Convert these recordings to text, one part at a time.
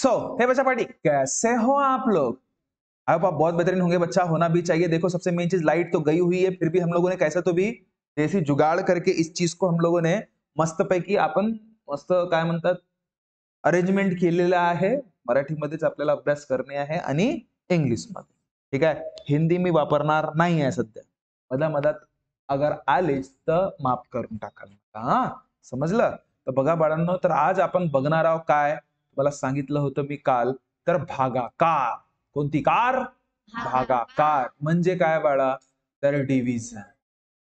हे बच्चा पार्टी, कैसे हो आप लोग? आप बहुत बेहतरीन होंगे, बच्चा होना भी चाहिए। देखो सबसे मेन चीज, लाइट तो गई हुई है, फिर भी हम लोगों ने कैसा तो भी देसी जुगाड़ करके इस चीज को हम लोगों ने मस्तपैकी आपण मस्त काय म्हणतात अरेंजमेंट केलेला आहे। मराठीमध्येच आपल्याला अभ्यास करणे आहे आणि इंग्लिशमध्ये, ठीक आहे। हिंदी मी वापरणार नाही आहे सध्या, मधात अगर आलेच तर माफ करून टाकाल, हा समजलं? तर बघा बाळांनो, तर आज आपण बघणार आहोत काय, मला सांगितलं होतं मी काल, तर भागाकार। कोणती कार? भागाकार म्हणजे काय बाळा? तर डिव्हिजन।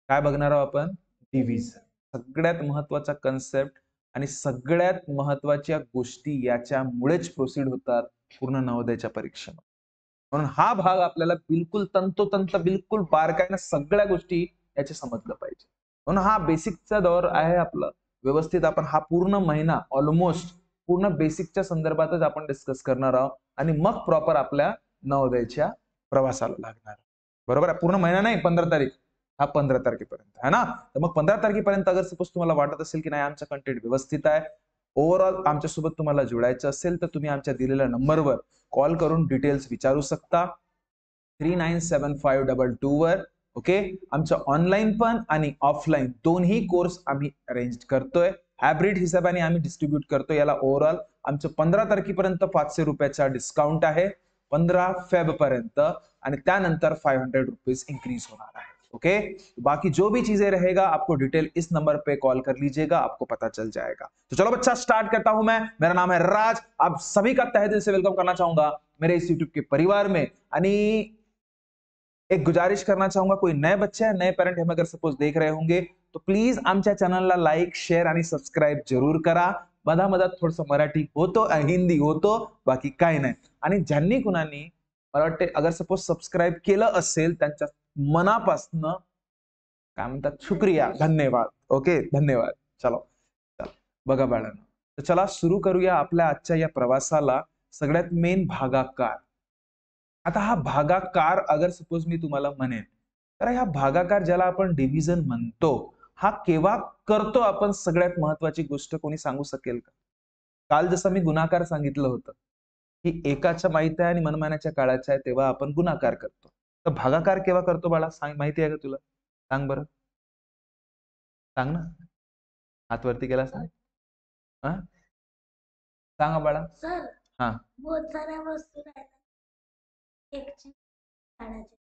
काय बघणार आहोत आपण? डिव्हिजन। सगळ्यात महत्वाचा कन्सेप्ट आणि सगळ्यात महत्वाच्या गोष्टी याच्यामुळेच प्रोसीड होतात पूर्ण नवोदयाच्या परीक्षेमध्ये। म्हणून हा भाग आपल्याला बिलकुल तंतोतंत बिलकुल बारकाईने सगळ्या गोष्टी याचे समजलं पाहिजे। म्हणून हा बेसिकचा दौर आहे आपला। व्यवस्थित आपण हा पूर्ण महिना ऑलमोस्ट पूर्ण बेसिकच्या संदर्भातच आपण डिस्कस करणार आहोत आणि मग प्रॉपर आपल्या नवोदयाच्या प्रवासाला लागणार। बरोबर आहे? पूर्ण महिना नाही, 15 तारीख, हा 15 तारखेपर्यंत है ना। तर मग 15 तारखेपर्यंत अगर सपोज तुम्हाला वाटत असेल की नाही आमचा कंटेंट व्यवस्थित आहे, ओव्हरऑल आमच्यासोबत तुम्हाला जोडायचं असेल, तर तुम्ही आमच्या दिलेल्या नंबरवर कॉल करून डिटेल्स विचारू शकता 397522 वर। ओके, आमचं ऑनलाईन पण आणि ऑफलाईन दोन्ही कोर्स आम्ही अरेंज करतोय, हायब्रिड हिसाबाने आम्ही डिस्ट्रीब्यूट करतोय। याला ओव्हरऑल आमचं 15 तारखेपर्यंत 500 रुपयाचा डिस्काउंट आहे, 15 फेब पर्यंत, आणि त्यानंतर 500 रुपीज इंक्रीज होणार आहे। ओके, बाकी जो भी चीजें रहेगा आपको डिटेल इस नंबर पे कॉल कर लीजिएगा, आपको पता चल जाएगा। तो चलो बच्चा स्टार्ट करता हूं मैं। मेरा नाम है राज, आप सभी का तहे दिल से वेलकम करना चाहूंगा मेरे इस यूट्यूब के परिवार में। आणि एक गुजारिश करना चाहूंगा, कोई नए बच्चे हैं, नए पेरेंट हम अगर सपोज देख रहे होंगे तो प्लीज आमच्या चॅनलला लाईक, शेअर आणि सबस्क्राईब जरूर करा। मधात थोडंसं मराठी होतो, हिंदी होतो, बाकी काही नाही। आणि ज्यांनी कुणानी मला वाटते अगर सपोज सबस्क्राईब केलं असेल त्यांच्या मनापासनं काय म्हणतात शुक्रिया, धन्यवाद। ओके, धन्यवाद। चलो बघा बाळांनो, तर चला सुरू करूया आपल्या आजच्या या प्रवासाला। सगळ्यात मेन भागाकार। आता हा भागाकार अगर सपोज मी तुम्हाला म्हणेन, तर हा भागाकार ज्याला आपण डिव्हिजन म्हणतो, हा केव्हा करतो आपण? सगळ्यात महत्वाची गोष्ट कोणी सांगू शकेल का? काल जसं मी गुणाकार सांगितलं होतं की एकाच्या माहिती आहे आणि मनमानाच्या काळाच्या आहे तेव्हा आपण गुणाकार करतो, तर भागाकार केव्हा करतो बाळा? सांग, माहिती आहे का तुला? सांग बरं, सांग ना, हात वरती केलास ना? हा, सांगा बाळा। सर, हा, बहुत साऱ्या वस्तू आहेत,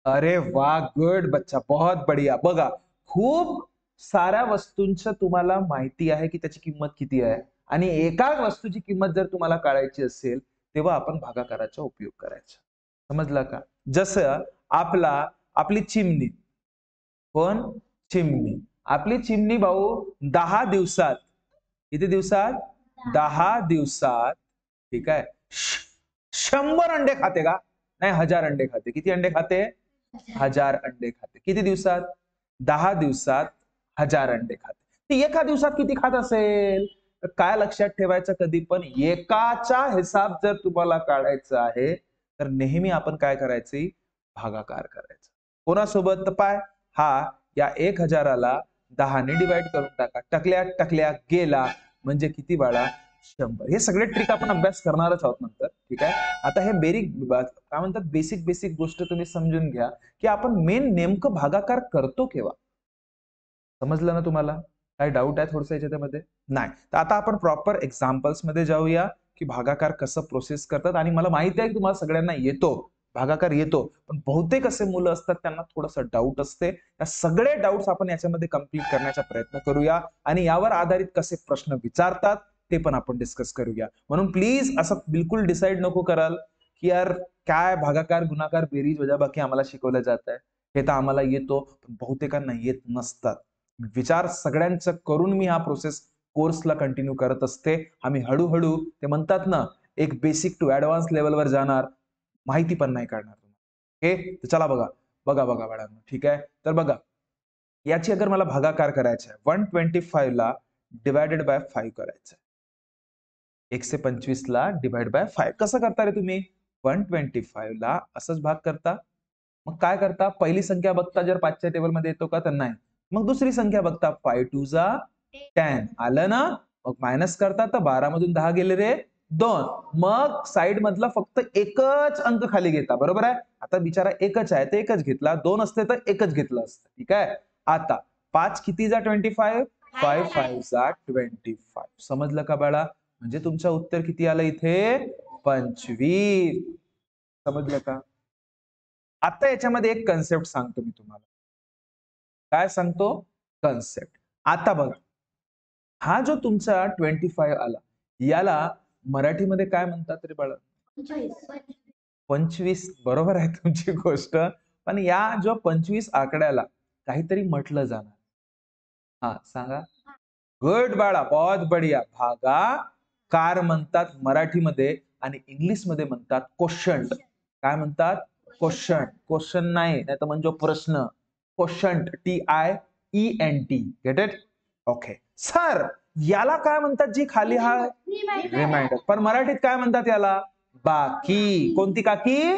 अरे वाह, गुड बच्चा, बहुत बढ़िया। बघा, खूप साऱ्या वस्तूंचं तुम्हाला माहिती आहे की त्याची किंमत किती आहे, आणि एका वस्तूची किंमत जर तुम्हाला काढायची असेल तेव्हा आपण भागाकाराचा उपयोग करायचा। समजलं का? जसं आपली चिमणी, कोण? चिमणी। आपली चिमणी भाऊ 10 दिवसात, किती दिवसात? 10 दिवसात, ठीक आहे, 100 अंडे खाते का? नाही, 1000 अंडे खाते। किती अंडे खाते? 1000 अंडे खाते। किती दिवसात? 10 दिवसात 1000 अंडे खाते। ती एका दिवसात किती खात असेल? तर काय लक्षात ठेवायचं, कधी पण एकाचा हिसाब जर तुम्हाला काढायचा आहे तर नेहमी आपण काय करायचे? भागाकार करायचा। कोणासोबत? तर पाय, हा या 1000ला 10 ने डिवाइड करून टाका, टकल्या टकल्या गेला, म्हणजे किती बाळा? 100। हे सगळे ट्रिक आपण अभ्यास करणारच आहोत नंतर, ठीक आहे। आता हे काय म्हणतात बेसिक गोष्ट तुम्ही समजून घ्या की आपण मेन नेमकं भागाकार करतो केव्हा। समजलं ना तुम्हाला? काय डाऊट आहे थोडंसं याच्यामध्ये? नाही, तर आता आपण प्रॉपर एक्झाम्पल्स मध्ये जाऊया की भागाकार कसं प्रोसेस करतात। आणि मला माहिती आहे की तुम्हाला सगळ्यांना येतो, भागाकार येतो, पण बहुतेक असे मुलं असतात त्यांना थोडंसं डाऊट असते। या सगळे डाऊट्स आपण याच्यामध्ये कंप्लीट करण्याचा प्रयत्न करूया आणि यावर आधारित कसे प्रश्न विचारतात ते पण आपण डिस्कस करूया। म्हणून प्लीज असं बिलकुल डिसाईड नको कराल की यार काय भागाकार, गुणाकार, बेरीज, वजाबाकी आम्हाला शिकवलं जात आहे, हे तर आम्हाला येतो, पण बहुतेकांना येत नसतात। विचार सगळ्यांचं करून मी हा प्रोसेस कोर्सला कंटिन्यू करत असते। आम्ही हळूहळू, ते म्हणतात ना, एक बेसिक टू ऍडव्हान्स लेवलवर जाणार, माहिती पण नाही काढणार तुम्हाला। ओके, तर चला बघा बघा बघा बाळांनो, ठीक आहे। तर बघा, याची अगर मला भागाकार करायचा आहे, 125 ला डिवायडेड बाय 5 करायचं आहे। 125 ला डिवाइड बाय 5 कसं करता रे तुम्ही? 125 ला असंच भाग करता, मग काय करता? पहिली संख्या बघता जर 5च्या टेबल मध्ये येतो का, तर नाही, मग दुसरी संख्या बघता, 5 2 जा 10, आलं ना? मग मायनस करता, तर 12 मधून 10 गेले रे 2. मग साइड मधला फक्त एकच अंक खाली घेता, बरोबर आहे. आता बिचारा एकच आहे तर एकच घेतला, 2 असते तर एकच घेतलं असतं. ठीक आहे. आता 5 किती जा 25, 5 5 जा 25. समजलं का बाळा? म्हणजे तुमचं उत्तर किती आलं इथे? 25. समजलं का? आता याच्यामध्ये एक कन्सेप्ट सांगतो मी तुम्हाला. काय सांगतो? कन्सेप्ट. आता बघा, हा जो तुमचा 25 आला, याला मराठीमध्ये काय म्हणतात रे बाळा? 25. बरोबर आहे तुमची गोष्ट, पण या जो 25 आकड्याला काहीतरी म्हटलं जाणार. हा सांगा. गुड बाळा, बहुत बढिया. भागाकार म्हणतात मराठीमध्ये आणि इंग्लिश मध्ये म्हणतात क्वेश्चन. काय म्हणतात? क्वेश्चन. क्वेश्चन नाही तर म्हणजे प्रश्न. Question, TIENT. Get it? Okay sir, याला काय म्हणतात जी खाली हा? रिमाइंडर. पण मराठीत काय म्हणतात याला? बाकी. कोणती काकी?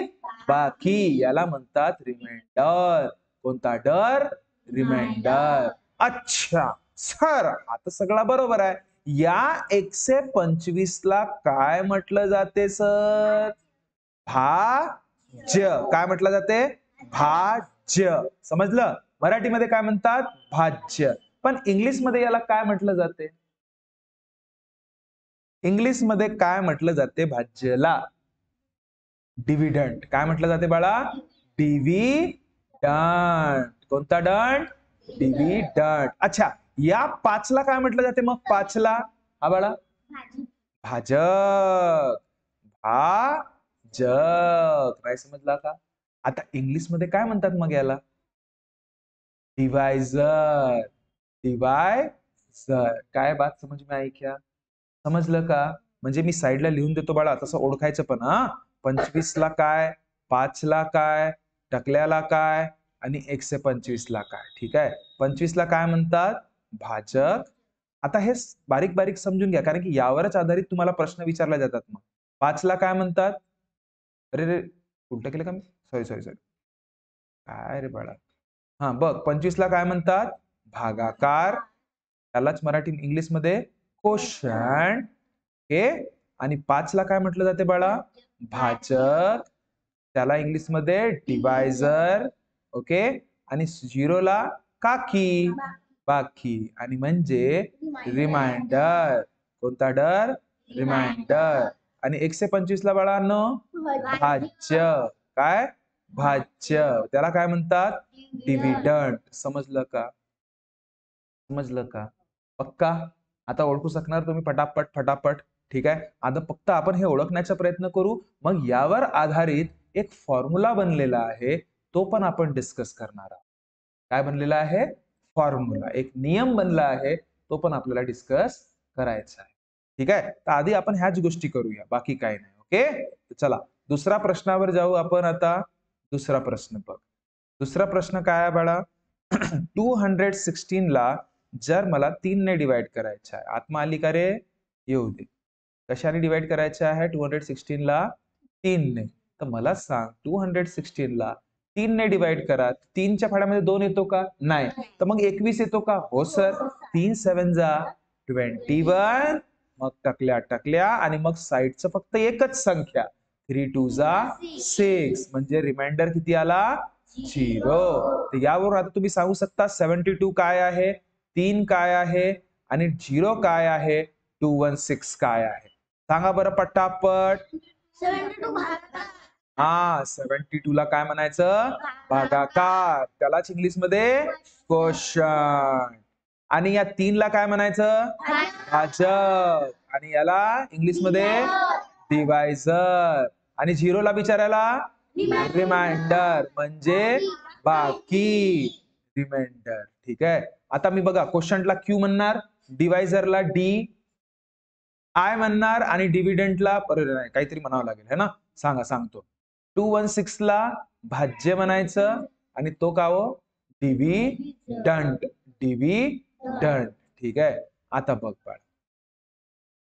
बाकी. याला म्हणतात रिमाइंडर. कोणता डर? रिमाइंडर. अच्छा सर, आता सगळा बरोबर आहे. या 125 ला काय म्हटलं जाते सर? भाज्य. काय म्हटलं जाते? भाज्य. समजलं? मराठीमध्ये काय म्हणतात? भाज्य. पण इंग्लिश मध्ये याला काय म्हटलं जाते? इंग्लिश मध्ये काय म्हटलं जाते भाज्यला? डिव्हिडंड. काय म्हटलं जाते बाळा? डिव्हिडंड. कोणता दंड? डिव्हिडंड. अच्छा, या 5 ला काय म्हटलं जाते मग? 5 ला हा बाळा? भाजक. भाजक. काय समजला का? आता इंग्लिश मध्ये काय म्हणतात मग याला? डिवायझर. डिवायझर. काय बात समज में आई क्या? समजलं का? म्हणजे मी साईडला लिहून देतो बाळा, तसं ओळखायचं पण. हा 25 ला काय, 5 ला काय, टकल्याला काय आणि 125 ला काय. ठीक आहे. 25 ला काय म्हणतात? भाजक. आता हे बारीक बारीक समजून घ्या, कारण की यावरच आधारित तुम्हाला प्रश्न विचारले जातात. मग 5 ला काय म्हणतात? अरे रे, उलट केलं का मी? Sorry sorry sorry. काय रे बाळा? हा बघ, 25 ला काय म्हणतात? भागाकार. त्यालाच मराठी इंग्लिश मध्ये क्वेश्चन. ओके. आणि 5 ला काय म्हटलं जाते बाळा? भाजक. त्याला इंग्लिश मध्ये डिवायझर. ओके. आणि 0 ला काकी. बाकी. आणि म्हणजे रिमाइंडर. कोणता डर? रिमाइंडर. आणि 125 ला बाळांनो? भाज्य. काय? भाज्य. त्याला काय म्हणतात? डिव्हिडंड. समजलं का? समजलं का? पक्का? आता ओळखू शकणार तुम्ही फटाफट फटाफट. ठीक आहे. आता फक्त आपण हे ओळखण्याचा प्रयत्न करू, मग यावर आधारित एक फॉर्म्युला बनलेला आहे, तो पण आपण डिस्कस करणार आहोत. काय बनलेला आहे? फॉर्म्युला. एक नियम बनला आहे, तो पण आपल्याला डिस्कस करायचा आहे. ठीक आहे. तर आधी आपण ह्याच गोष्टी करूया, बाकी काही नाही. ओके. चला दुसऱ्या प्रश्नावर जाऊ आपण आता. दुसरा प्रश्न बघ. दुसरा प्रश्न काय आहे बाळा? 216 ला जर मला 3 ने डिवाइड करायचं आहे, आत्मा आली का रे? येऊ दे. कशाने डिवाइड करायचं आहे 216 ला? 3 ने. तर मला सांग, 216 ला 3 ने डिवाइड करा. 3 च्या फाड्यामध्ये 2 येतो का? नाही. तर मग 21 येतो का? हो सर. 3 7 जा 21. मग टकल्या टकल्या आणि मग साईडचं फक्त एकच संख्या. 3 2 जा 6. म्हणजे रिमाइंडर किती आला? 0. तर यावरून आता तुम्ही सांगू शकता 72 काय आहे, 3 काय आहे आणि 0 काय आहे, 216 काय आहे. सांगा बरं पटापट. 72 भागाकार. हा 72 ला काय म्हणायचं? भागाकार. त्यालाच इंग्लिश मध्ये क्वेश्चन. आणि या 3 ला काय म्हणायचं? भाजक. आणि याला इंग्लिश मध्ये डिवायझर. आणि 0 ला बिचारायला रिमाइंडर. म्हणजे बाकी. रिमाइंडर. ठीक आहे. आता मी बघा, क्वेश्चनला Q म्हणणार, डिवायझरला D, आय म्हणणार आणि डिव्हिडंडला नाही काहीतरी म्हणावं लागेल है ना. सांगा, सांगतो. 216 ला भाज्य म्हणायचं आणि तो का हो? डिव्हिडंड. डिव्हिडंड. ठीक आहे. आता बघ बाळ,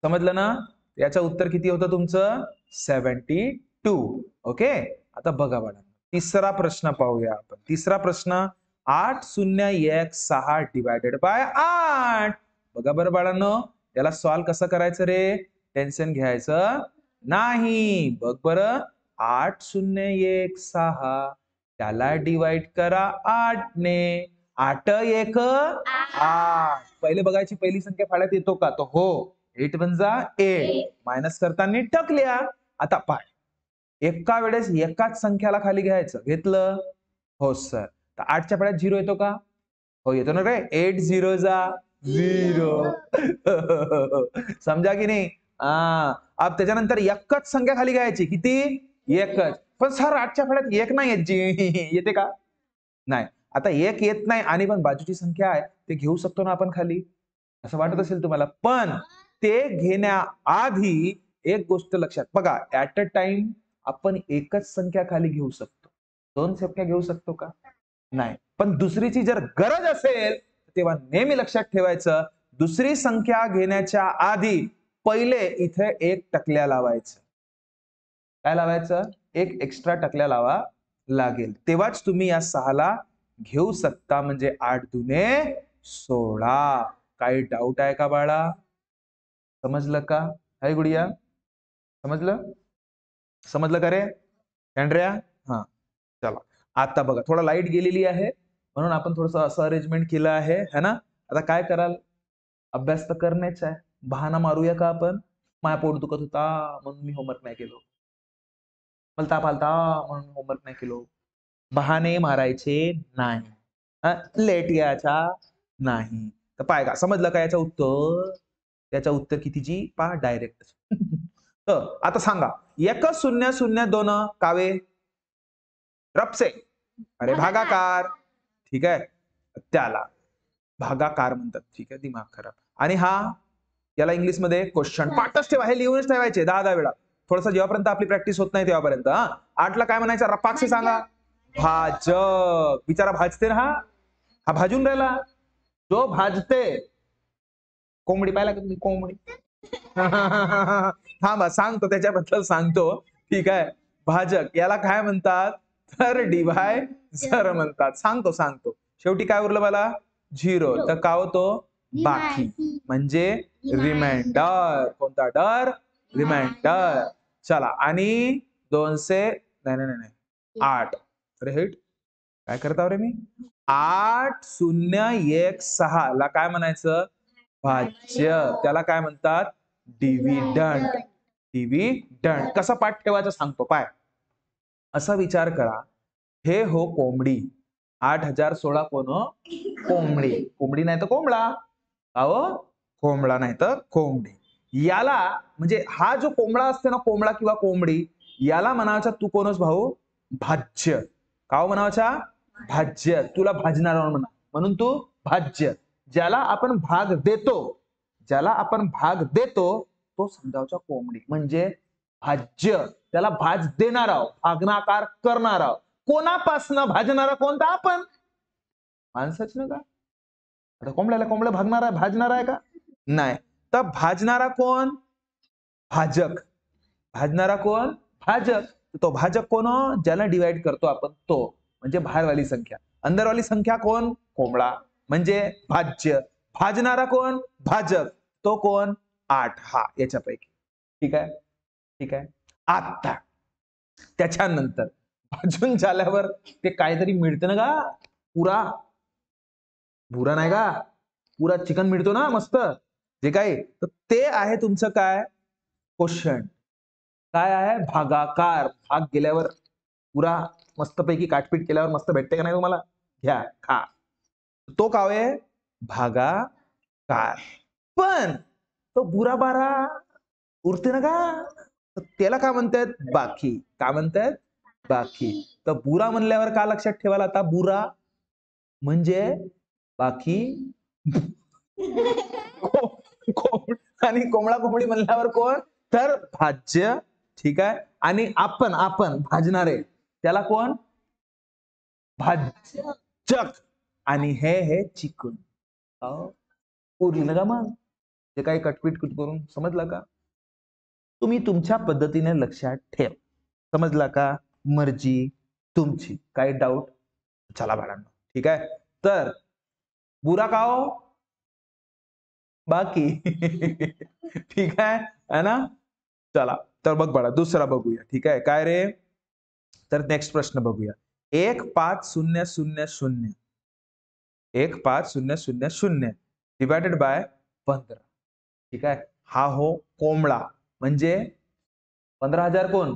समजलं ना? याचं उत्तर किती होतं तुमचं? 72. ओके. आता बघा बाळा, तिसरा प्रश्न पाहूया आपण. तिसरा प्रश्न, 8 0 1 6 डिवायडेड बाय 8. बघा बरं बाळांनो, याला सॉल्व कसं करायचं रे? टेन्शन घ्यायचं नाही. बघ बरं, 8 0 1 6 त्याला डिवाइड करा 8 ने. 8 1 8. पहिले बघायची पहिली संख्या फाळ्यात येतो का? तो हो. 8 1 जा 8. मायनस करताना टकल्या. आता पाय एका वेळेस एकाच संख्याला खाली घ्यायचं. घेतलं? हो सर. तर 8च्या फाळ्यात 0 येतो का? हो येतो ना रे. 8 0 जा 0. समजा की नाही? अब त्याच्यानंतर एकच संख्या खाली घ्यायची. किती? एकच. पण सर 8च्या फाळ्यात 1 नाही येत जी. येते का? नाही. आता 1 येत नाही आणि पण बाजूची संख्या आहे ते घेऊ शकतो ना आपण खाली, असं वाटत असेल तुम्हाला. पण ते घेण्याआधी एक गोष्ट लक्षात बघा, ऍट अ टाइम आपण एकच संख्या खाली घेऊ शकतो. 2 संख्या घेऊ शकतो का? नाही. पण दुसरीची जर गरज असेल तेव्हा नेहमी लक्षात ठेवायचं, दुसरी संख्या घेण्याच्या आधी पहिले इथे 1 टकल्या लावायचं. काय लावायचं? 1 एक्स्ट्रा टकल्या लावा लागेल. तेव्हाच तुम्ही या 6ला घेऊ शकता. म्हणजे 8 दुने 16. काही डाऊट आहे का बाळा? समजलं का? हाय गुडिया, समजलं? समजलं का रे अँड्रिया? हा चला. आता बघा थोडा लाईट गेलेली आहे म्हणून आपण थोडस असं अरेंजमेंट केलं आहे है ना. आता काय कराल? अभ्यास तर करण्याचा आहे. बहाणा मारूया का आपण? माझा पोट दुखत होता म्हणून मी होमवर्क नाही केलो. मला ताप आलता म्हणून होमवर्क नाही केलो. बहाणे मारायचे नाही. लेट यायचा नाही. तर पाय का समजलं का याचं उत्तर? त्याचं उत्तर कितीची? पहा डायरेक्ट. तर आता सांगा 1 0 0 2 कावे रपसे. अरे भागाकार. ठीक आहे, त्याला भागाकार म्हणतात. ठीक आहे, दिमाग खराब. आणि हा याला इंग्लिश मध्ये क्वेश्चन. पाठच ठेवा, हे लिहूनच ठेवायचे 10 वेळा. थोडस जेव्हापर्यंत आपली प्रॅक्टिस होत नाही तेव्हापर्यंत. 8ला काय म्हणायचं? रपाक्षे सांगा. भाजक. बिचारा भाजते ना. हा भाजून राहिला. जो भाजते. कोंबडी पाहिला का तुम्ही? कोंबडी. थांबा सांगतो, त्याच्याबद्दल सांगतो. ठीक आहे, भाजक याला काय म्हणतात? तर डिव्हायझर म्हणतात. सांगतो. शेवटी काय उरलं मला? 0. तर काय होतो? बाकी. म्हणजे रिमाइंडर. कोणता डर? रिमाइंडर. चला. आणि 200 नाही 8. अरे हेट काय करता रे मी? 8 0 1 6 ला काय म्हणायचं? भाज्य. त्याला काय म्हणतात? डिव्हिडंड. डिव्हिडंड. कसा पाठ ठेवायचा सांगतो पाय. असा विचार करा, हे हो कोंबडी. 8016 कोण हो? कोंबडी. कोंबडी नाही तर कोंबडा. अहो कोंबडा नाही तर कोंबडी. याला म्हणजे हा जो कोंबडा असते ना, कोंबडा किंवा कोंबडी, याला म्हणायचा तू कोणस भाऊ? भाज्य. का म्हणायचा? भाज्य. तुला भाजणार म्हणा, म्हणून तू भाज्य. ज्याला आपण भाग देतो तो समजावचा कोंबडी. म्हणजे भाज्य. त्याला भाज देणार आहोत, भागनाकार करणार आहोत. कोणापासनं भाजणारा? कोणता? आपण माणसाच ना का? आता कोंबड्याला कोंबडा भाजणार आहे का? नाही. तर भाजणारा कोण? भाजक. भाजणारा कोण? भाजक. तो भाजक कोण? ज्याला डिवाइड करतो आपण तो. म्हणजे बाहेरवाली संख्या. अंदरवाली संख्या कोण? कोंबडा. म्हणजे भाज्य. भाजणारा कोण? भाजक. तो कोण? 8. हा याच्यापैकी. ठीक आहे. आता त्याच्यानंतर भाजून झाल्यावर ते काहीतरी मिळतं ना का? पुरा नाही का? पुरा चिकन मिळतो ना मस्त, जे काय, तर ते आहे तुमचं काय? क्वेश्चन. काय आहे? भागाकार. भाग गेल्यावर पुरा मस्तपैकी काटपीट केल्यावर मस्त भेटते का नाही तुम्हाला? घ्या खा. तो काय आहे? भागाकार. पण तो बुरा बारा उरते ना का? तर त्याला काय म्हणतात? बाकी. काय म्हणतात? बाकी. तर बुरा म्हणल्यावर का लक्षात ठेवायला? आता बुरा म्हणजे बाकी. आणि कोंबडा कोंबडी म्हणल्यावर कोण? तर भाज्य. ठीक आहे. आणि आपण भाजणारे त्याला कोण? भाजक. आणि हे चिकन. उरलं का मग? ते काही कटपीट करून समजला का? तुम्ही तुमच्या पद्धतीने लक्षात ठेव. समजला का? मर्जी तुमची. काही डाऊट? चला बाळांनो. ठीक आहे. तर बुरा का हो? बाकी ठीक आहे ना. चला तर बघ बाळा दुसरा बघूया. ठीक आहे काय रे. तर नेक्स्ट प्रश्न बघूया. 15000 15000 डिवायडेड बाय 15. ठीक आहे. हा हो कोंबडा म्हणजे 15,000 कोण.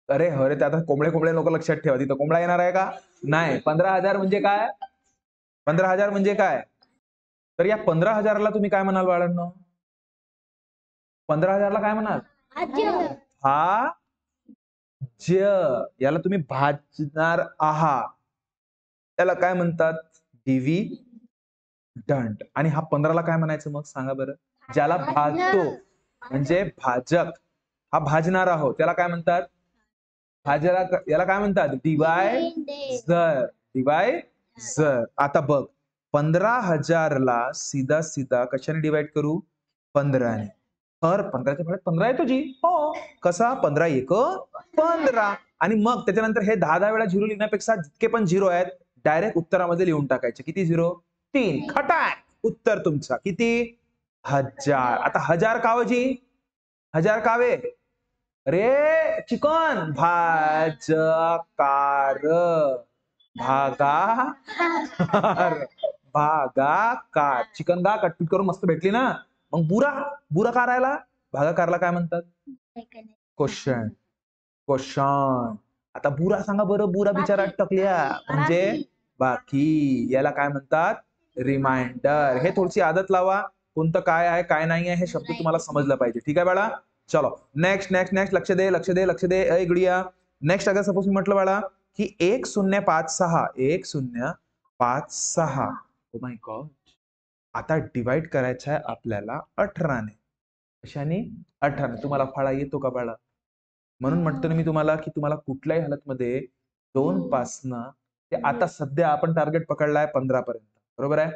अरे अरे ते आता कोंबडे कोंबडे लोक लक्षात ठेवा. तिथं कोंबडा येणार आहे का. नाही. 15,000 म्हणजे काय. 15,000 म्हणजे काय. तर या 15,000ला तुम्ही काय म्हणाल बाळांनो. 15,000ला काय म्हणाल. हा याला तुम्ही भाजणार आहात त्याला काय म्हणतात. डिव्हिडंड. आणि हा 15ला काय म्हणायचं मग सांगा बरं. ज्याला भाजतो म्हणजे भाजक. हा भाजणार आहोत त्याला काय म्हणतात. याला काय म्हणतात. डिवायझर. आता बघ 15,000ला सीधा सीधा कशाने डिवाइड करू. 15ने. तर 15च्या फळ्यात 15 येतो जी. हो. कसा 15 1 15. आणि मग त्याच्यानंतर हे 10 वेळा झिरो लिहिण्यापेक्षा जितके पण झिरो आहेत डायरेक्ट उत्तरामध्ये लिहून टाकायचे. किती झिरो. 3. खटाक. उत्तर तुमचा किती. 1000. आता 1000 कावजी. 1000 कावे. रे चिकन भाजकार भागाकार. चिकन गा कटपीट करून मस्त भेटली ना. मग बुरा कारायला भागाकारला काय म्हणतात. क्वेश्चन. आता बुरा सांगा बरं. बुरा बिचारा टकल्या म्हणजे बाकी. याला काय म्हणतात. रिमाइंडर. हे थोडीशी आदत लावा. कोणतं काय आहे काय नाही आहे हे शब्द तुम्हाला समजलं पाहिजे. ठीक आहे बाळा. चलो नेक्स्ट नेक्स्ट नेक्स्ट. लक्ष दे लक्ष दे लक्ष दे. अय गुडिया. नेक्स्ट अगर सपोज मी म्हटलं बाळा की 1056 ओ माय गॉड. आता डिवाइड करायचं आहे आपल्याला 18ने. कशाने. 18ने. तुम्हाला फाळा येतो का बाळा. म्हणून म्हणतो ना मी तुम्हाला की तुम्हाला कुठल्याही हालतमध्ये 2 पासनं ते आता सध्या आपण टार्गेट पकडलाय 15 पर्यंत. बरोबर आहे.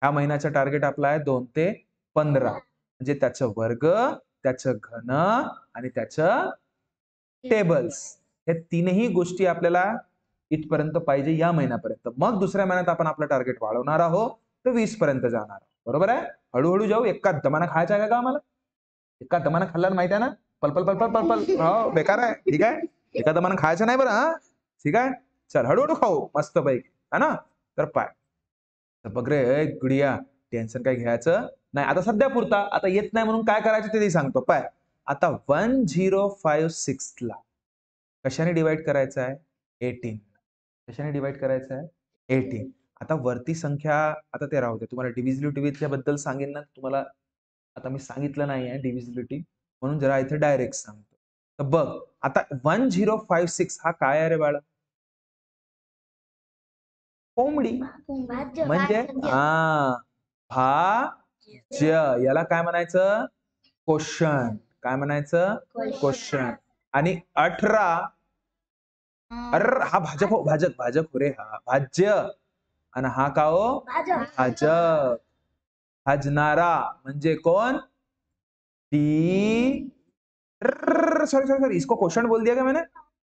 ह्या महिन्याचा टार्गेट आपला आहे 2 ते 15. म्हणजे त्याचं वर्ग त्याचं घन आणि त्याचं टेबल्स. हे तीनही गोष्टी आपल्याला इथपर्यंत पाहिजे या महिन्यापर्यंत. मग दुसऱ्या महिन्यात आपण आपलं टार्गेट वाढवणार आहोत तर 20 पर्यंत जाणार. बरोबर आहे. हळूहळू जाऊ. एका दमाना खायचा आहे का आम्हाला. एका दमाना खाल्ल्यानं माहिती आहे ना. पलपल पलपल पलपल. हो बेकार आहे. ठीक आहे. एका दमानं खायचं नाही बरं. हा ठीक आहे. चल हळूहळू खाऊ मस्त पैकी है ना. तर पाय तर बघ रे गुडिया. टेन्शन काय घ्यायचं नाही. आता सध्या पुरता आता येत नाही म्हणून काय करायचं ते सांगतो. पाय आता 1056 ला कशाने डिवाइड करायचं आहे. 18. कशाने डिवाइड करायचं आहे. 18. आता वरती संख्या आता ते राहू दे. तुम्हाला डिव्हिजिबिलिटी बद्दल सांगेन ना तुम्हाला. आता मी सांगितलं नाही आहे डिव्हिजिबिलिटी म्हणून जरा इथे डायरेक्ट सांगतो. तर बघ आता 1056 हा काय आहे रे बाळा. कोंबडी. म्हणजे भाज्य. याला काय म्हणायचं. क्वेश्चन. काय म्हणायचं. क्वेश्चन. आणि 18 हा भाजप हो. भाजक हो रे. हा भाज्य. आणि हा का हो. भाजक. भाजणारा म्हणजे कोण. D sorry sorry sorry. इसको क्वेश्चन बोल दिया क्या मैंने.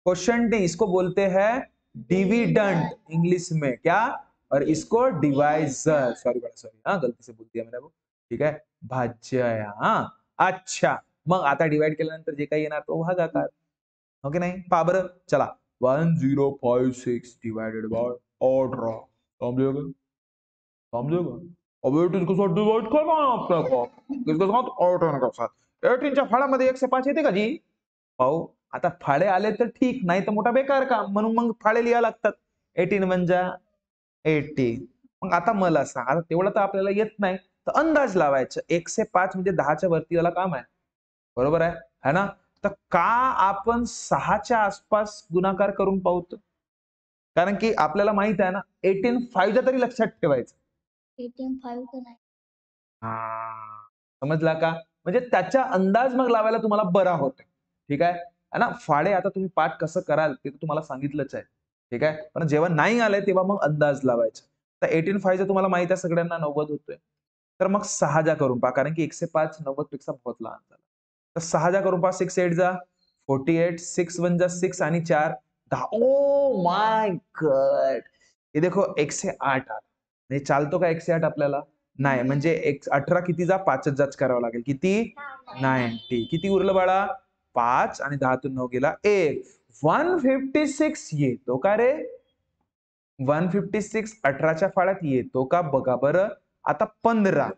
क्वेश्चन नहीं इसको बोलते हैं डिविडेंड इंग्लिश में. क्या. और इसको डिवाइजर. सॉरी बड़ा सॉरी. हाँ गलती से बोल दिया मैंने वो. ठीक आहे. भाज्य. हा अच्छा. मग आता डिवाइड केल्यानंतर जे काही येणार तो भागाकार. हो की नाही. पहा बरं. चला 1056 डिवाइडेड बाय 18. समझेगा. समझेगा. अब 18 के साथ डिवाइड करना है आपको. किसके साथ 18 के साथ. 18च्या फळामध्ये 105 येते का जी. पाहू. आता फाळे आले तर ठीक नाही तर मोठा बेकार काम. म्हणून मग फाळे लिहायला लागतात. 18 म्हणजे 80. मग आता मला सांग. आता तेवढं तर आपल्याला येत नाही तर अंदाज लावायचं. 105 म्हणजे 10च्या वरती याला काम आहे. बरोबर आहे है ना. तर का आपण 6च्या आसपास गुणाकार करून पाहतो. कारण की आपल्याला माहित आहे ना 18 तरी लक्षात ठेवायचं. 18 तर नाही. समजला का. म्हणजे त्याचा अंदाज मग लावायला तुम्हाला बरा होतो. ठीक आहे ना. फाडे आता तुम्ही पाठ कसं कराल ते तुम्हाला सांगितलंच आहे. ठीक आहे. पण जेव्हा नाही आलंय तेव्हा मग अंदाज लावायचा. तर 18 तुम्हाला माहित आहे सगळ्यांना 90 होतोय. तर मग 6 करून पहा. कारण की 105 90 पेक्षा बहुत लहान झाला. तर 6 करून पहा. 6 8 जा 48. 6 1 जा 6 आणि 4 10. Oh my God. ये देखो 108 आला. म्हणजे चालतो का 108 आपल्याला. नाही म्हणजे 18 कितीचा 5च जाच करावं लागेल. किती 90. किती उरलं बाळा 5 आणि 10तून 9 गेला 1. 156 येतो का रे? 156 18च्या फाळ्यात येतो का बघा बरं. आता 15.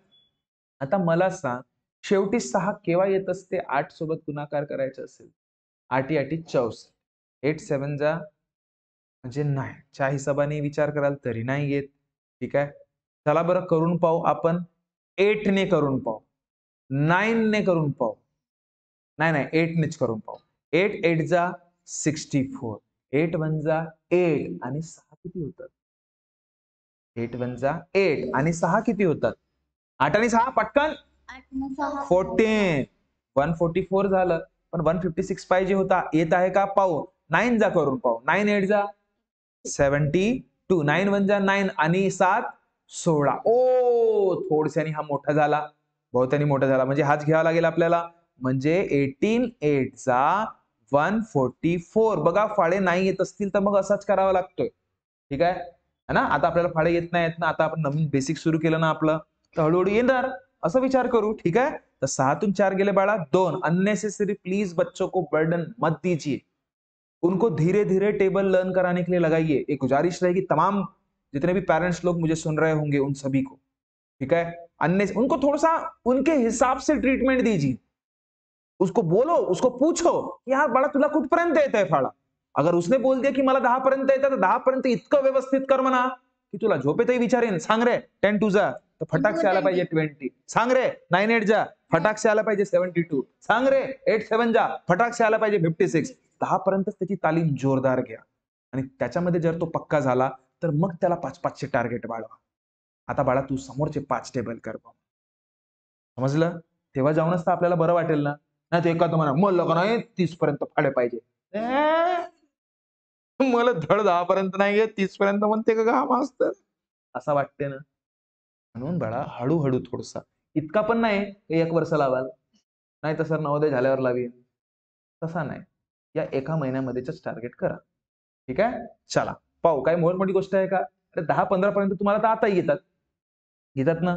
आता मला सांग शेवटी 6 केव्हा येत असते 8 सोबत गुणाकार करायचा असेल. 8 8 64. 8 7 जा म्हणजे नाही. च्या हिशोबाने विचार कराल तरी नाही येत. ठीक आहे. चला बरं करून पाहू आपण 8 ने करून पाहू. 9 ने करून पाहू. नाही 8 नेच करून पाहू. 8 8 जा 64. 8 1 जा 8 आणि 6 किती होतात? 8 1 जा 8 आणि 6 किती होतात? 8 आणि 6 पटकन 14. 144 झालं. पण 156 पाहिजे होता. येत आहे का पाहू. 9 जा करून पाहू. 9 8 जा 72. 9 1 जा 9 आणि 7 16. ओ थोडक्याने हा मोठा झाला. बहुतांनी मोठा झाला. म्हणजे हाच घ्यावा लागेल आपल्याला. म्हणजे 18 8 जा 144. बघा फाळे नाही येत असतील तर मग असाच करावा लागतोय. ठीक आहे. है ना? आता आपल्याला फाळे येत नाही ना. आता आपण नवीन बेसिक सुरू केलं ना आपलं. तर हळूहळू येणार. असा विचार करू. ठीक है. तो 7 4 गेले बाळा 2. अननेसेसरी प्लीज बच्चों को बर्डन मत दीजिए. उनको धीरे धीरे टेबल लर्न कराने के लिए लगाइए. एक गुजारिश रहेगी तमाम जितने भी पेरेंट्स लोग मुझे सुन रहे होंगे उन सभी को. ठीक है. अन्य उनको थोड़ा सा उनके हिसाब से ट्रीटमेंट दीजिए. उसको बोलो, उसको पूछो यार बाळा तुला कुठपर्यंत येतंय फाळा. अगर उसने बोल दिया की मला 10 पर्यंत येतं तर 10 पर्यंत इतकं व्यवस्थित कर म्हणा की तुला झोपेतही विचारेन. सांग रे 10 2 जा तर फटाक से आला पाहिजे 20. सांग रे 9 8 जा फटाक से आला पाहिजे 72. सांग रे 8 7 जा फटाक से आला पाहिजे 56. 10 पर्यंतच त्याची तालीम जोरदार घ्या. आणि त्याच्यामध्ये जर तो पक्का झाला तर मग त्याला 5 चे टार्गेट बाळवा. आता बाळा तू समोरचे 5 टेबल कर. समजलं? तेव्हा जाऊनच तर आपल्याला बरं वाटेल ना. नाही ते एखादं म्हणा मला का नाही 30 पर्यंत फाडे पाहिजे. मला धड 10 पर्यंत नाही येत 30 पर्यंत म्हणते का घाम असतं. असं वाटते ना. म्हणून बाळा हळूहळू थोडसा. इतका पण नाही की 1 वर्ष लावाल. नाही तर सर नवोदय झाल्यावर लावीन. तसा नाही. या एका महिन्यामध्येच टार्गेट करा. ठीक आहे? चला पाहू काय मोठी गोष्ट आहे का? अरे 10 15 पर्यंत तुम्हाला तर आताही येतात. येतात ना?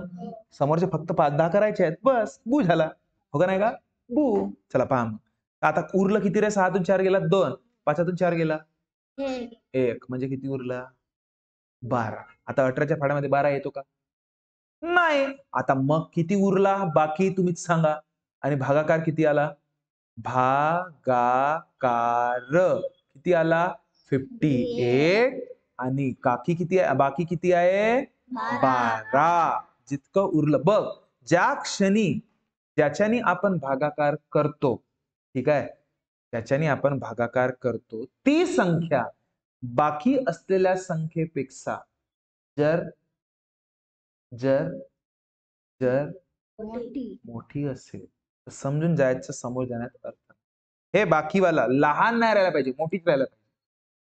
समोरचे फक्त 5-10 करायचे आहेत. बस बू झाला. हो का नाही का? बू. चला पहा मग. आता उरलं किती रे 6 तून 4 गेला 2. 5 4 गेला 1 म्हणजे किती उरला? 12. आता 18च्या फाड्यामध्ये 12 येतो का? नाही. आता मग किती उरला बाकी तुम्हीच सांगा. आणि भागाकार किती आला? भागाकार किती आला? 58 आणि बाकी किती आहे? 12. जितकं उरलं बघ. ज्याच्यानी आपण भागाकार करतो. ठीक आहे. त्याच्याने आपण भागाकार करतो. ती संख्या बाकी असलेल्या संख्येपेक्षा जर जर जर मोठी असेल तर समजून जायचं समोर जाण्यात अर्थ. हे बाकीवाला लहान नाही राहायला पाहिजे मोठीच राहायला पाहिजे.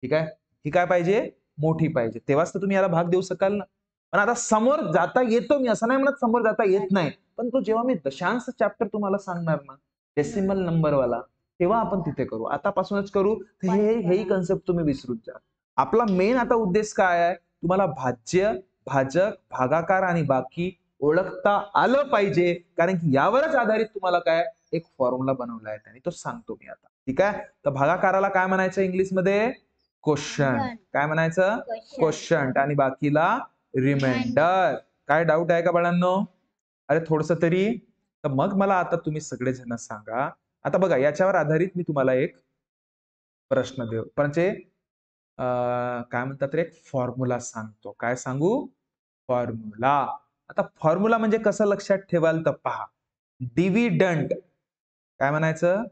ठीक आहे. ही काय पाहिजे? मोठी पाहिजे. तेव्हाच तर तुम्ही याला भाग देऊ शकाल ना. पण आता समोर जाता येतो मी असं नाही म्हणत समोर जाता येत नाही. पण तो जेव्हा मी दशांश चॅप्टर तुम्हाला सांगणार ना डेसिमल नंबरवाला तेव्हा आपण तिथे करू. आतापासूनच करू. हेही कन्सेप्ट तुम्ही विसरून जा. आपला मेन आता उद्देश काय आहे? तुम्हाला भाज्य, भाजक, भागाकार आणि बाकी ओळखता आलं पाहिजे. कारण की यावरच आधारित तुम्हाला काय एक फॉर्म्युला बनवला आहे आणि तो सांगतो मी आता. ठीक आहे. तर भागाकाराला काय म्हणायचं इंग्लिशमध्ये? क्वोशंट. काय म्हणायचं? क्वोशंट. आणि बाकीला रिमाइंडर. काय डाऊट आहे का बाळांनो? अरे थोडस तरी. तर मग मला आता तुम्ही सगळेजण सांगा. आता बघा याच्यावर आधारित मी तुम्हाला एक प्रश्न देऊ म्हणजे काय म्हणतात रे फॉर्म्युला सांगतो. काय सांगू? फॉर्म्युला. आता फॉर्म्युला म्हणजे कसं लक्षात ठेवाल तर पहा. डिव्हिडंड. काय म्हणायचं?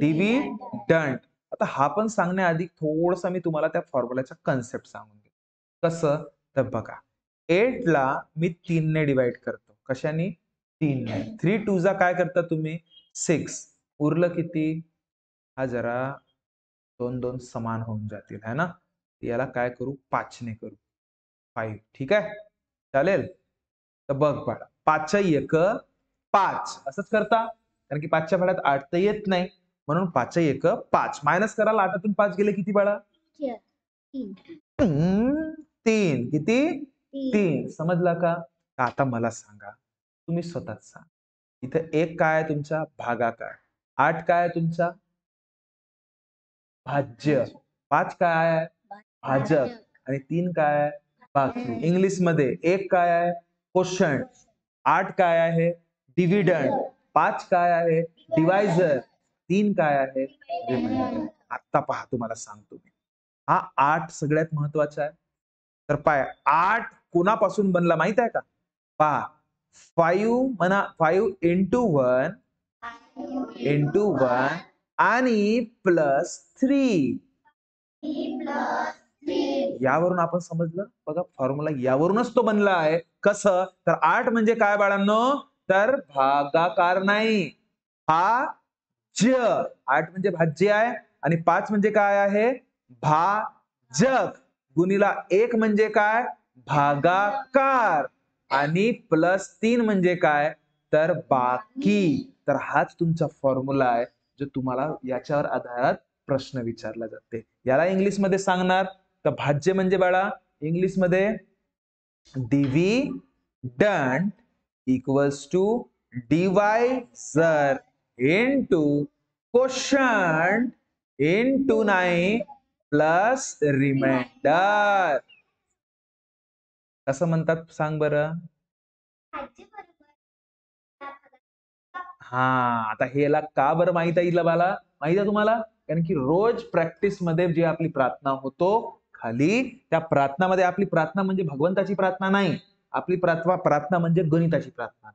डिव्हिडंड. आता हा पण सांगण्याआधी थोडस मी तुम्हाला त्या फॉर्म्युलाचा कन्सेप्ट सांगून देतो. कसं? तर बघा 8 ला मी 3 ने डिवाइड करतो. कशाने? 3 ने. 3 2 जा काय करता तुम्ही? 6. उरलं किती? हा जरा 2 2 समान होऊन जातील है ना. याला काय करू? 5 ने करू. 5. ठीक आहे. चालेल. तर बघ बाळा 5 1 5 असंच करता. कारण की 5च्या फळ्यात 8 तर येत नाही. म्हणून 5 1 5 मायनस कराल 8तून 5 गेले किती बाळा? 3. किती? 3. समजला का? तर आता मला सांगा, तुम्ही स्वतःच सांगा. इथे 1 काय आहे तुमचा? भागाकार. 8 काय आहे तुमचा? भाज्य. 5 काय आहे? भाजक. आणि 3 काय आहे? भागफल. इंग्लिशमध्ये 1 काय आहे? क्वोशंट. 8 काय आहे? डिव्हिडंड. 5 काय आहे? डिवायझर. 3 काय आहे? रिमाइंडर. आता पहा तुम्हाला सांगतो मी. हा 8 सगळ्यात महत्वाचा आहे. तर पाय 8 कोणापासून बनला माहित आहे का? पहा 5 म्हणा 5 into 1 आणि प्लस 3 यावरून आपण समजलं बघा फॉर्म्युला यावरूनच तो बनला आहे. कसं? तर 8 म्हणजे काय बाळांनो? तर भागाकार नाही. भाज्य. 8 म्हणजे भाज्य आहे आणि 5 म्हणजे काय आहे? भाजक. गुणीला 1 म्हणजे काय? भागाकार. आणि प्लस 3 म्हणजे काय? तर बाकी. तर हाच तुमचा फॉर्म्युला आहे जो तुम्हाला याच्यावर आधारात प्रश्न विचारला जाते. याला इंग्लिशमध्ये सांगणार तर भाज्य म्हणजे बाळा इंग्लिशमध्ये dividend equals to divisor into quotient into 9 plus remainder. कसं म्हणतात सांग बरं? हा आता हेला का बरं माहित आहे मला? माहित आहे तुम्हाला? कारण की रोज प्रॅक्टिस मध्ये जी आपली प्रार्थना होतो खाली त्या प्रार्थनामध्ये आपली प्रार्थना म्हणजे भगवंताची प्रार्थना नाही. आपली प्रार्थना म्हणजे गणिताची प्रार्थना.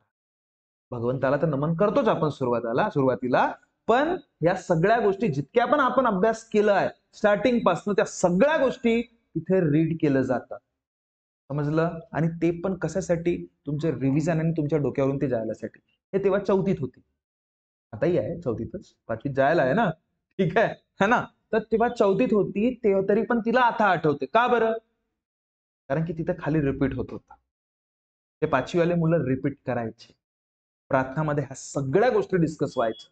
भगवंताला तर नमन करतोच आपण सुरुवातीला पण या सगळ्या गोष्टी जितक्या पण आपण अभ्यास केलाय स्टार्टिंग पासून त्या सगळ्या गोष्टी तिथे रीड केलं जातात. समजलं? आणि ते पण कशासाठी? तुमचे रिव्हिजन आणि तुमच्या डोक्यावरून ते जायलासाठी. हे तेव्हा 4थीत होती. आताही आहे 4थीतच. 5वीत जायला आहे ना? ठीक आहे. है ना? तर तेव्हा 4थीत होती तेव्हा तरी पण तिला आता आठवते. का बरं? कारण की तिथे खाली रिपीट होत होता. ते 5वी वाले मुलं रिपीट करायचे. प्रार्थनामध्ये ह्या सगळ्या गोष्टी डिस्कस व्हायच्या.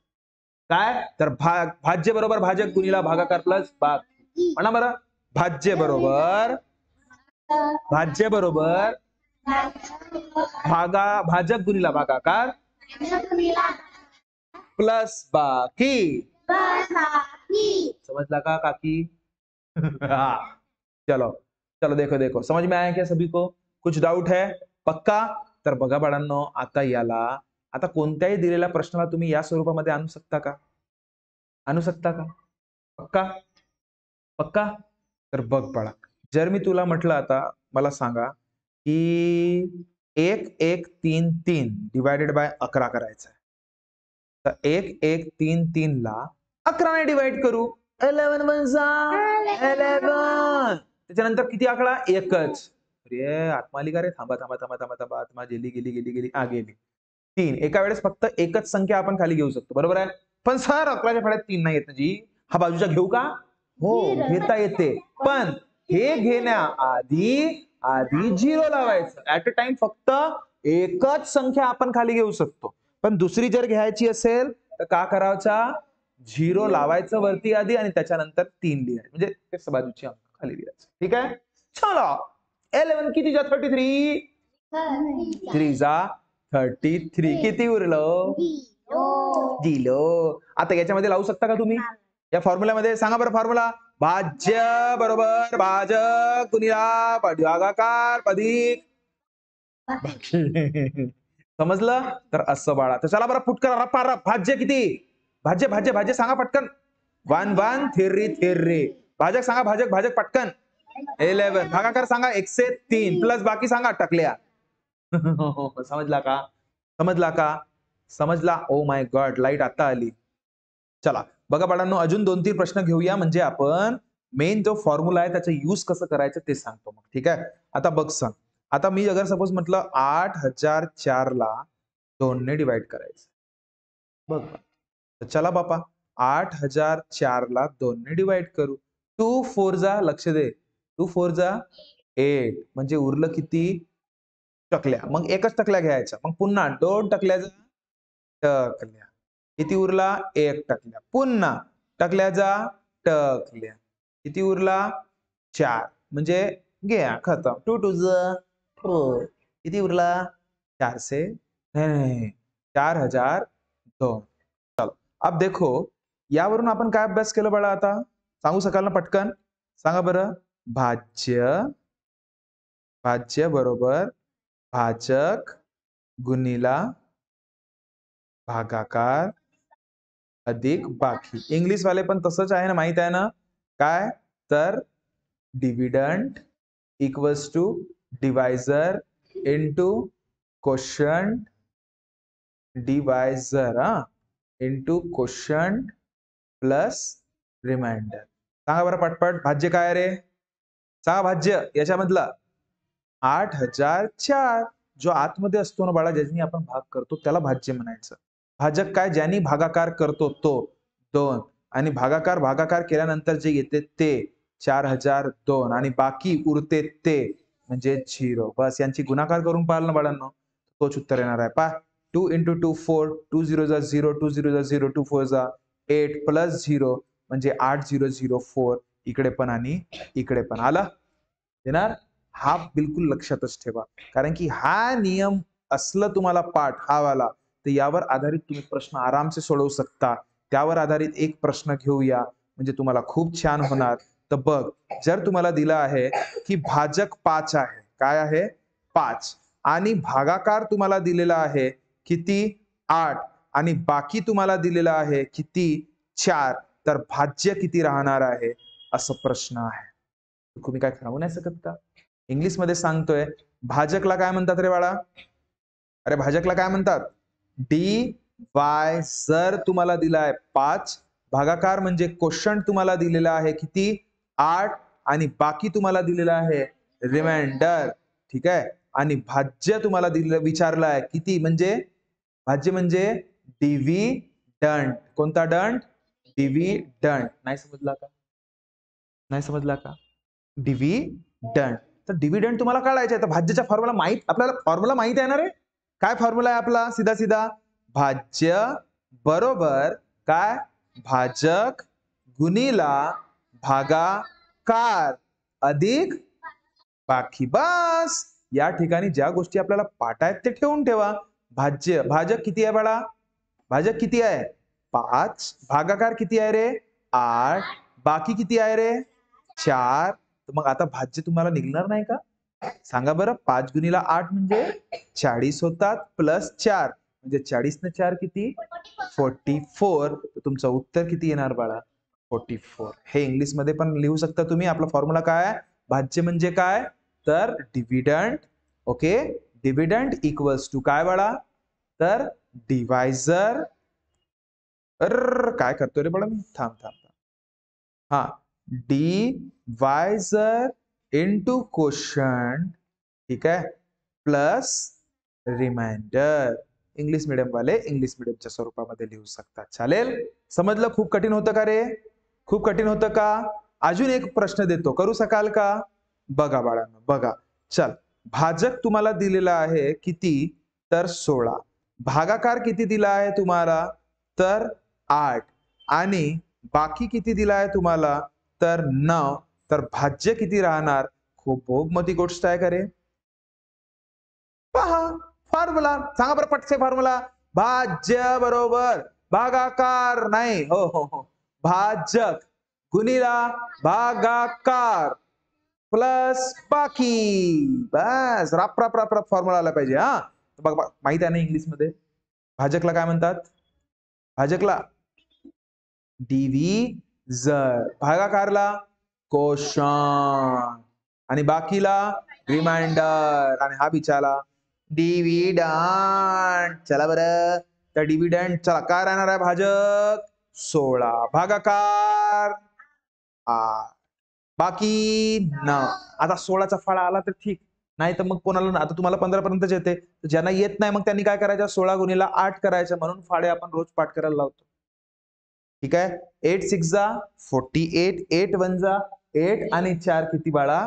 काय? तर भाज्य बरोबर भाजक गुणीला भागाकार प्लस भाग. म्हणा बरं. भाज्य बरोबर भाजक गुणीला भागाकार प्लस बाकी. समझला का काकी? हाँ, चलो चलो देखो देखो समझ में आया क्या सभी को? कुछ डाउट है? पक्का? तर बघा बाळांनो आता याला आता कोणत्याही दिलेल्या प्रश्नाला तुम्ही या स्वरूपामध्ये आणू शकता का? आणू शकता का? पक्का? पक्का? तर बघ बाळा जर मी तुला म्हटलं आता मला सांगा की 1-1-3-3 डिवायडेड बाय 11 करायचं आहे. तर 1-1-3-3 ला 11 ने डिवाइड करू. 11 वजा 11. त्याच्यानंतर किती आकडा? एकच. अरे आत्मा आली का रे? थांबा थांबा थांबा थांबा थांबा आत्मा गेली गेली गेली गेली गेली. 3 एका वेळेस फक्त एकच संख्या आपण खाली घेऊ शकतो बरोबर आहे. पण सर 11च्या फळ्यात 3 नाही येत ना जी. हा बाजूचा घेऊ का? हो घेता येते. पण हे घेण्याआधी आधी 0 लावायचं. ऍट अ टाइम फक्त एकच संख्या आपण खाली घेऊ शकतो. पण दुसरी जर घ्यायची असेल तर का करायचा? 0 लावायचं वरती आधी आणि त्याच्यानंतर 3 लिहायचं. म्हणजे ते बाजूची अंक खाली लिहायचं. ठीक आहे? चला 11 किती जा 33 3 जा 33 किती उरलं? 0. आता याच्यामध्ये लावू शकता का तुम्ही? या फॉर्म्युल्यामध्ये सांगा बरं फॉर्म्युला. भाज्य बरोबर भाजक गुणिला भागाकार अधिक समजलं? तर असं बाळा. तर चला बरं फुट करा रप्पा रप. भाज्य किती? भाज्य भाज्य भाज्य सांगा पटकन. 1 1 3 भाजक सांगा भाजक पटकन. 11 भागाकार सांगा 1 से 3 प्लस बाकी सांगा टकल्या. समजला का? समजला का? समजला? ओ माय गॉड लाईट आता आली. चला बघा बाळांनो अजून 2-3 प्रश्न घेऊया म्हणजे आपण मेन जो फॉर्म्युला आहे त्याचा यूज कसं करायचं ते सांगतो मग. ठीक आहे? आता बघ सांग. आता मी अगर सपोज म्हटलं 8004 ला 2 ने डिवाइड करायचं. बघ. तर चला बापा 8004 ला 2 ने डिवाइड करू. 2 4 जा लक्ष दे. 2 4 जा 8 म्हणजे उरलं किती? टकल्या. मग एकच टकल्या घ्यायचा. मग पुन्हा 2 टकल्याचा टकल्या. किती उरला? 1 टकल्या. पुन्हा टकल्याचा टकल्या. किती उरला? 4 म्हणजे घ्या खतम. 2 2 जा 4. किती उरला? 400 नहीं 4002. चलो अब देखो यावरून आपण काय अभ्यास केलं बाळा आता सांगू शकाल ना पटकन सांगा बरं भाज्य बरोबर भाजक गुणिला भागाकार अधिक बाकी इंग्लिश वाले पण तसंच आहे ना माहित आहे ना काय तर dividend equals to divisor into quotient divisor into quotient plus remainder सांगा बरं पटपट भाज्य काय रे सांगा भाज्य याच्यामधला 8004 जो आतमध्ये असतो ना बाळा ज्यानी आपण भाग करतो त्याला भाज्य म्हणायचं भाजक काय ज्यांनी भागाकार करतो तो 2 आणि भागाकार केल्यानंतर जे येते ते 4002 आणि बाकी उरते ते म्हणजे 0 बस यांची गुणाकार करून पाहिलं ना बाळांनो तोच उत्तर येणार आहे पा 2 into 2 4 2 0 0 2 0 0 2 4 8 प्लस 0 म्हणजे 8004 इकडे पण आणि इकडे पण आला येणार हा बिलकुल लक्षातच ठेवा कारण की हा नियम असलं तुम्हाला पाठ हा वाला तर यावर आधारित तुम्ही प्रश्न आरामसे सोडवू शकता त्यावर आधारित एक प्रश्न घेऊया म्हणजे तुम्हाला खूप छान होणार तर बघ जर तुम्हाला दिलं आहे की भाजक 5 आहे काय आहे 5 आणि भागाकार तुम्हाला दिलेला आहे किती 8 आणि बाकी तुम्हाला दिलेला आहे किती 4 तर भाज्य किती राहणार आहे असं प्रश्न आहे तुम्ही काय ठरवू नाही शकत का इंग्लिश मध्ये सांगतोय भाजकला काय म्हणतात रे बाळा अरे भाजकला काय म्हणतात डी वाय जर तुम्हाला दिलाय 5 भागाकार म्हणजे क्वोशंट तुम्हाला दिलेला आहे किती 8 आणि बाकी तुम्हाला दिलेला आहे रिमाइंडर ठीक आहे आणि भाज्य तुम्हाला दिलेलं विचारलं आहे किती म्हणजे भाज्य म्हणजे डिव्हिडंड कोणता दंड डिव्हिडंड नाही समजला का डिव्हिडंड तर डिव्हिडंड तुम्हाला काढायचं आहे तर भाज्याचा फॉर्म्युला माहित आपल्याला फॉर्म्युला माहित आहे ना रे काय फॉर्म्युला आहे आपला सीधा भाज्य बरोबर काय भाजक गुणिला भागाकार अधिक बाकी बस या ठिकाणी ज्या गोष्टी आपल्याला पाठ आहेत ते ठेवून ठेवा भाजक किती आहे बाळा भाजक किती आहे 5 भागाकार किती आहे रे 8 बाकी किती आहे रे 4 मग आता भाज्य तुम्हाला निघणार नाही का सांगा बरं 5 गुणिला 8 म्हणजे 40 होतात प्लस 4 म्हणजे 40 ने 4 किती 44 तुमचं उत्तर किती येणार बाळा 44 हे इंग्लिश मध्ये पण लिहू शकता तुम्ही आपला फॉर्म्युला काय आहे भाज्य म्हणजे काय तर dividend okay dividend equals to काय बाळा तर डिवायझर काय करतोय रे बाळा मी थांब हा डिवायझर इनटू क्वोशंट ठीक आहे प्लस रिमाइंडर इंग्लिश मीडियम वाले इंग्लिश मीडियमच्या स्वरूपामध्ये लिहू शकतात चालेल समजलं खूप कठीण होतं का रे खूप कठीण होतं का अजून एक प्रश्न देतो करू शकाल का बघा बाळांनो बघा चल भाजक तुम्हाला दिलेला आहे किती तर 16 भागाकार किती दिला आहे तुम्हाला तर 8 आणि बाकी किती दिला आहे तुम्हाला तर 9 तर भाज्य किती राहणार खूप बहुमती गोष्ट आहे का रे पहा फॉर्म्युला सांगा बरं पटसे फॉर्म्युला भाज्य बरोबर भागाकार नाही हो भाजक गुणिला भागाकार प्लस बाकी बस राप फॉर्म्युला आला पाहिजे हा बघ माहित आहे ना इंग्लिश मध्ये भाजकला काय म्हणतात भाजकला डिव्हिजर भागाकारला क्वोशंट आणि बाकीला रिमाइंडर आणि हा बिचारा डिव्हिडंड चला बरं तर डिव्हिडंड चला काय राहणार आहे भाजक 16 भागाकार 8 बाकी 9 आता 16चा फळा आला तर ठीक नाही तर मग कोणाला आता तुम्हाला 15 पर्यंतच येते ज्यांना येत नाही मग त्यांनी काय करायचं 16 गुणिला 8 करायचं म्हणून फाळे आपण रोज पाठ करायला लावतो ठीक आहे 8 6 जा 48 8 1 जा 8 आणि 4 किती बाळा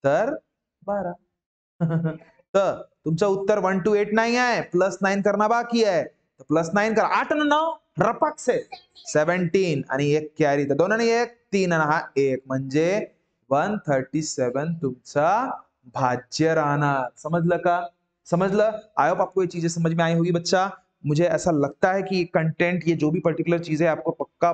तर 12 तर तुमचं उत्तर 1 to 8 नाही आहे प्लस 9 करणं बाकी आहे तर प्लस 9 करा 8 आणि 9 रपाक से 17 आणि एक कॅरी तर 2 आणि 1 3 आणि हा 1 म्हणजे 137 तुमचा भाज्य राहणार समजलं का समझ ल? आई होप आपको ये चीजें समझ में आई होगी बच्चा। मुझे ऐसा लगता है कि कंटेंट, ये जो भी पर्टिकुलर चीजें आपको पक्का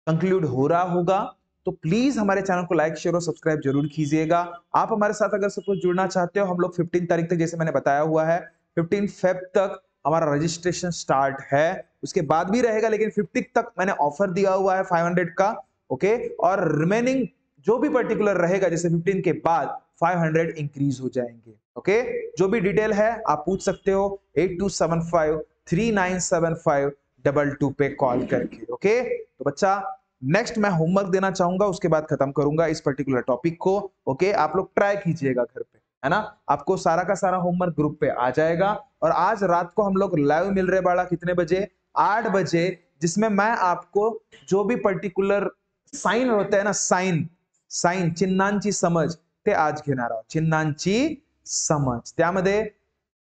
कंक्लूड हो रहा होगा। तो प्लीज हमारे चैनल को लाइक, शेयर और सब्सक्राइब जरूर कीजिएगा। आप हमारे साथ अगर सपोज जुड़ना चाहते हो, हम लोग 15 तारीख तक, जैसे मैंने बताया हुआ है, 15 फेब तक हमारा रजिस्ट्रेशन स्टार्ट है। उसके बाद भी रहेगा, लेकिन 50 तक मैंने ऑफर दिया हुआ है 500 का। ओके, और रिमेनिंग जो भी पर्टिकुलर रहेगा, जैसे 15 के बाद 500 इंक्रीज हो जाएंगे। ओके, जो भी डिटेल है आप पूछ सकते हो 8275397522 पे कॉल करके। ओके, तो बच्चा नेक्स्ट मैं होमवर्क देना चाहूंगा, उसके बाद खत्म करूंगा इस पर्टिकुलर टॉपिक को। ओके, आप लोग ट्राई कीजिएगा घर पे, है ना? आपको सारा का सारा होमवर्क ग्रुप पे आ जाएगा। और आज रात को हम लोग लाइव मिल रहे बाड़ा, कितने बजे? 8 बजे, जिसमें मैं आपको जो भी पर्टिकुलर साइन होते हैं ना, साइन साइन चिन्हांची समज, ते आज घेणार आहोत। चिन्हांची समज, त्यामध्ये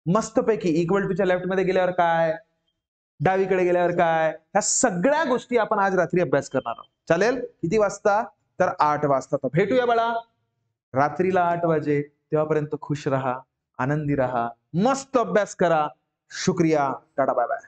मस्तपैकी इक्वल टूच्या लेफ्ट मध्ये गेल्यावर काय, डावीकडे गेल्यावर काय, ह्या सगळ्या गोष्टी आपण आज रात्री अभ्यास करणार आहोत। चालेल? किती वाजता? तर 8 वाजता। तर भेटूया बाळा रात्रीला 8 वाजे। तेव्हापर्यंत खुश रहा, आनंदी रहा, मस्त अभ्यास करा। शुक्रिया, टाटा, बाय बाय।